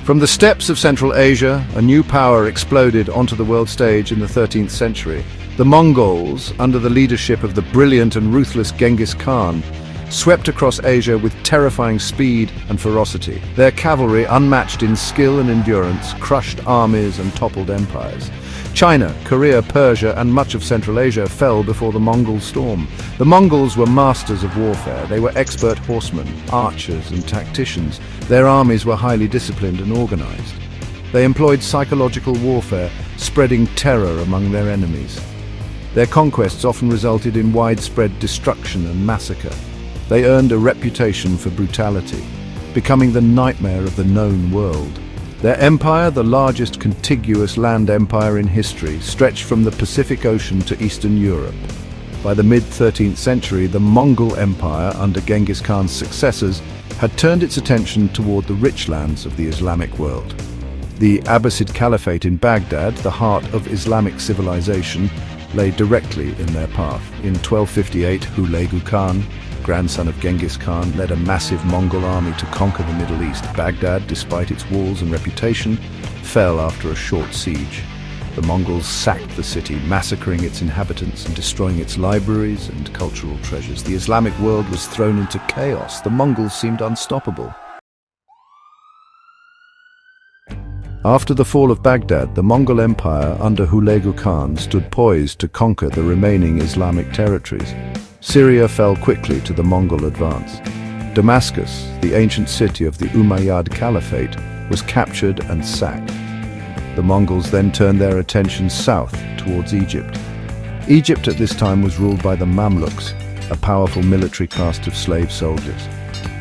From the steppes of Central Asia, a new power exploded onto the world stage in the 13th century. The Mongols, under the leadership of the brilliant and ruthless Genghis Khan, swept across Asia with terrifying speed and ferocity. Their cavalry, unmatched in skill and endurance, crushed armies and toppled empires. China, Korea, Persia, and much of Central Asia fell before the Mongol storm. The Mongols were masters of warfare. They were expert horsemen, archers, and tacticians. Their armies were highly disciplined and organized. They employed psychological warfare, spreading terror among their enemies. Their conquests often resulted in widespread destruction and massacre. They earned a reputation for brutality, becoming the nightmare of the known world. Their empire, the largest contiguous land empire in history, stretched from the Pacific Ocean to Eastern Europe. By the mid-13th century, the Mongol Empire, under Genghis Khan's successors, had turned its attention toward the rich lands of the Islamic world. The Abbasid Caliphate in Baghdad, the heart of Islamic civilization, lay directly in their path. In 1258, Hulegu Khan, grandson of Genghis Khan, led a massive Mongol army to conquer the Middle East. Baghdad, despite its walls and reputation, fell after a short siege. The Mongols sacked the city, massacring its inhabitants and destroying its libraries and cultural treasures. The Islamic world was thrown into chaos. The Mongols seemed unstoppable. After the fall of Baghdad, the Mongol Empire under Hulegu Khan stood poised to conquer the remaining Islamic territories. Syria fell quickly to the Mongol advance. Damascus, the ancient city of the Umayyad Caliphate, was captured and sacked. The Mongols then turned their attention south towards Egypt. Egypt at this time was ruled by the Mamluks, a powerful military caste of slave soldiers.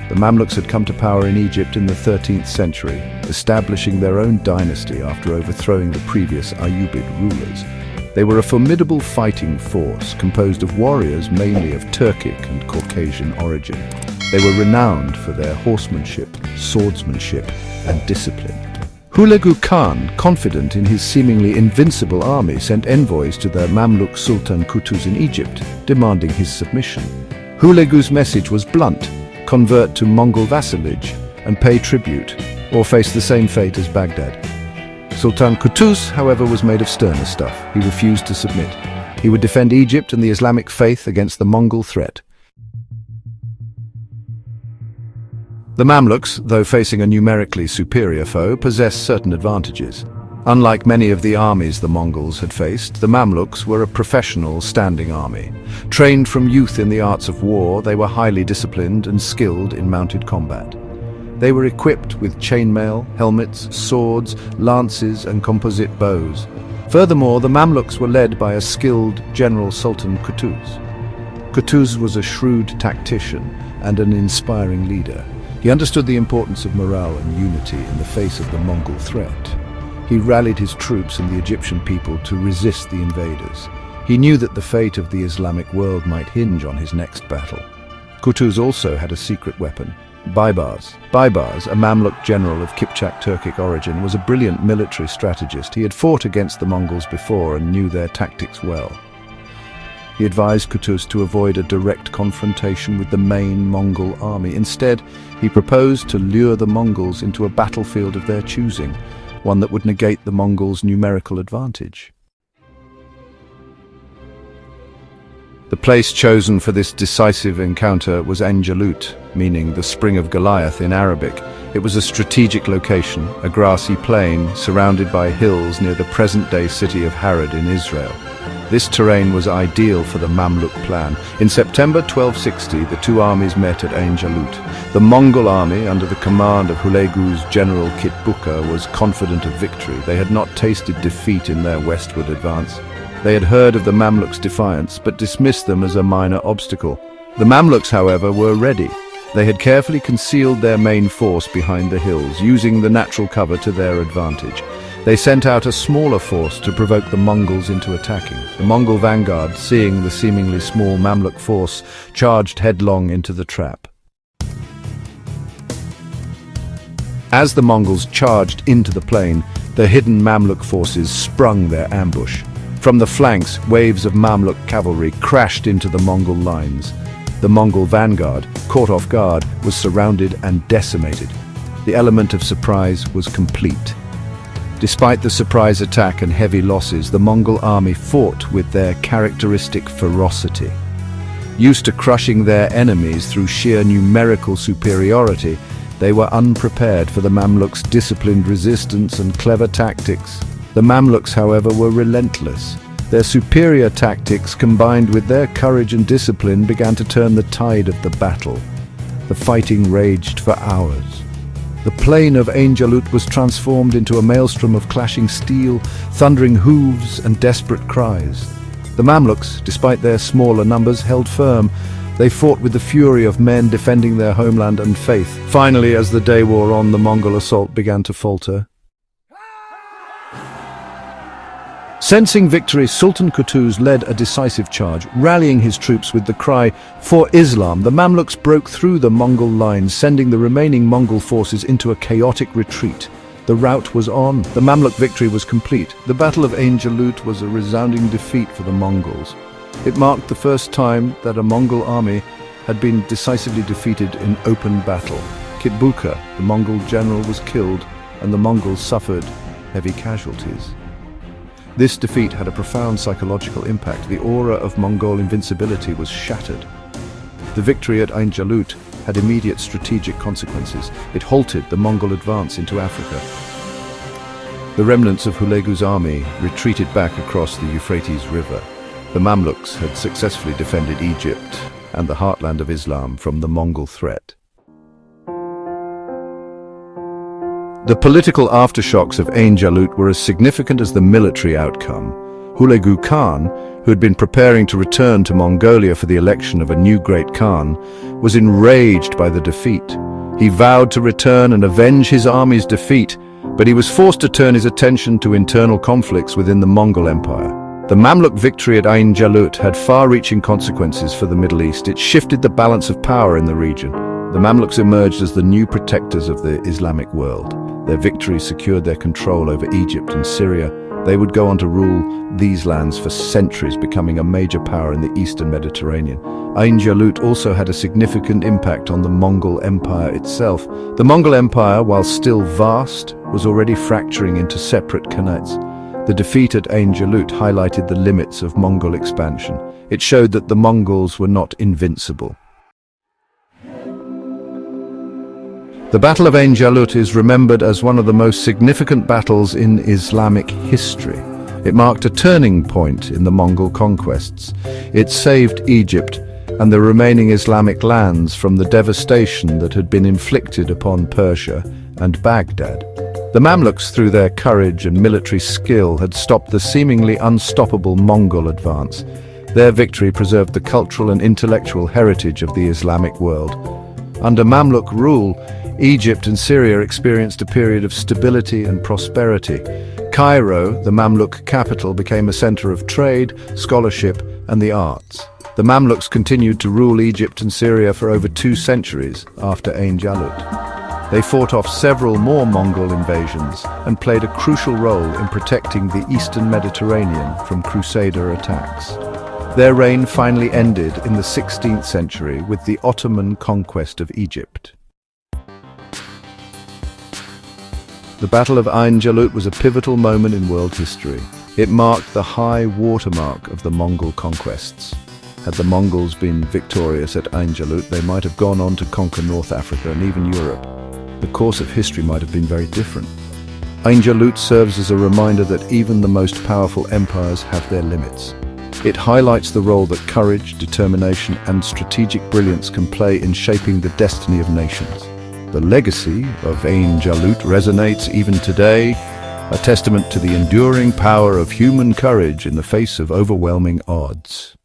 The Mamluks had come to power in Egypt in the 13th century, establishing their own dynasty after overthrowing the previous Ayyubid rulers. They were a formidable fighting force, composed of warriors mainly of Turkic and Caucasian origin. They were renowned for their horsemanship, swordsmanship, and discipline. Hulegu Khan, confident in his seemingly invincible army, sent envoys to the Mamluk Sultan Qutuz in Egypt, demanding his submission. Hulegu's message was blunt: convert to Mongol vassalage and pay tribute, or face the same fate as Baghdad. Sultan Qutuz, however, was made of sterner stuff. He refused to submit. He would defend Egypt and the Islamic faith against the Mongol threat. The Mamluks, though facing a numerically superior foe, possessed certain advantages. Unlike many of the armies the Mongols had faced, the Mamluks were a professional standing army. Trained from youth in the arts of war, they were highly disciplined and skilled in mounted combat. They were equipped with chainmail, helmets, swords, lances, and composite bows. Furthermore, the Mamluks were led by a skilled General Sultan Qutuz. Qutuz was a shrewd tactician and an inspiring leader. He understood the importance of morale and unity in the face of the Mongol threat. He rallied his troops and the Egyptian people to resist the invaders. He knew that the fate of the Islamic world might hinge on his next battle. Qutuz also had a secret weapon: Baybars. Baybars, a Mamluk general of Kipchak Turkic origin, was a brilliant military strategist. He had fought against the Mongols before and knew their tactics well. He advised Qutuz to avoid a direct confrontation with the main Mongol army. Instead, he proposed to lure the Mongols into a battlefield of their choosing, one that would negate the Mongols' numerical advantage. The place chosen for this decisive encounter was Ain Jalut, meaning the Spring of Goliath in Arabic. It was a strategic location, a grassy plain surrounded by hills near the present-day city of Horde in Israel. This terrain was ideal for the Mamluk plan. In September 1260, the two armies met at Ain Jalut. The Mongol army, under the command of Hulegu's general Kitbuka, was confident of victory. They had not tasted defeat in their westward advance. They had heard of the Mamluks' defiance, but dismissed them as a minor obstacle. The Mamluks, however, were ready. They had carefully concealed their main force behind the hills, using the natural cover to their advantage. They sent out a smaller force to provoke the Mongols into attacking. The Mongol vanguard, seeing the seemingly small Mamluk force, charged headlong into the trap. As the Mongols charged into the plain, the hidden Mamluk forces sprung their ambush. From the flanks, waves of Mamluk cavalry crashed into the Mongol lines. The Mongol vanguard, caught off guard, was surrounded and decimated. The element of surprise was complete. Despite the surprise attack and heavy losses, the Mongol army fought with their characteristic ferocity. Used to crushing their enemies through sheer numerical superiority, they were unprepared for the Mamluks' disciplined resistance and clever tactics. The Mamluks, however, were relentless. Their superior tactics, combined with their courage and discipline, began to turn the tide of the battle. The fighting raged for hours. The plain of Ain Jalut was transformed into a maelstrom of clashing steel, thundering hooves, and desperate cries. The Mamluks, despite their smaller numbers, held firm. They fought with the fury of men defending their homeland and faith. Finally, as the day wore on, the Mongol assault began to falter. Sensing victory, Sultan Qutuz led a decisive charge, rallying his troops with the cry, "For Islam!" The Mamluks broke through the Mongol lines, sending the remaining Mongol forces into a chaotic retreat. The rout was on. The Mamluk victory was complete. The Battle of Ain Jalut was a resounding defeat for the Mongols. It marked the first time that a Mongol army had been decisively defeated in open battle. Kitbuka, the Mongol general, was killed, and the Mongols suffered heavy casualties. This defeat had a profound psychological impact. The aura of Mongol invincibility was shattered. The victory at Ain Jalut had immediate strategic consequences. It halted the Mongol advance into Africa. The remnants of Hulegu's army retreated back across the Euphrates River. The Mamluks had successfully defended Egypt and the heartland of Islam from the Mongol threat. The political aftershocks of Ain Jalut were as significant as the military outcome. Hulegu Khan, who had been preparing to return to Mongolia for the election of a new great Khan, was enraged by the defeat. He vowed to return and avenge his army's defeat, but he was forced to turn his attention to internal conflicts within the Mongol Empire. The Mamluk victory at Ain Jalut had far-reaching consequences for the Middle East. It shifted the balance of power in the region. The Mamluks emerged as the new protectors of the Islamic world. Their victory secured their control over Egypt and Syria. They would go on to rule these lands for centuries, becoming a major power in the Eastern Mediterranean. Ain Jalut also had a significant impact on the Mongol Empire itself. The Mongol Empire, while still vast, was already fracturing into separate khanates. The defeat at Ain Jalut highlighted the limits of Mongol expansion. It showed that the Mongols were not invincible. The Battle of Ain Jalut is remembered as one of the most significant battles in Islamic history. It marked a turning point in the Mongol conquests. It saved Egypt and the remaining Islamic lands from the devastation that had been inflicted upon Persia and Baghdad. The Mamluks, through their courage and military skill, had stopped the seemingly unstoppable Mongol advance. Their victory preserved the cultural and intellectual heritage of the Islamic world. Under Mamluk rule, Egypt and Syria experienced a period of stability and prosperity. Cairo, the Mamluk capital, became a center of trade, scholarship, and the arts. The Mamluks continued to rule Egypt and Syria for over 2 centuries after Ain Jalut. They fought off several more Mongol invasions and played a crucial role in protecting the Eastern Mediterranean from Crusader attacks. Their reign finally ended in the 16th century with the Ottoman conquest of Egypt. The Battle of Ain Jalut was a pivotal moment in world history. It marked the high watermark of the Mongol conquests. Had the Mongols been victorious at Ain Jalut, they might have gone on to conquer North Africa and even Europe. The course of history might have been very different. Ain Jalut serves as a reminder that even the most powerful empires have their limits. It highlights the role that courage, determination, and strategic brilliance can play in shaping the destiny of nations. The legacy of Ain Jalut resonates even today, a testament to the enduring power of human courage in the face of overwhelming odds.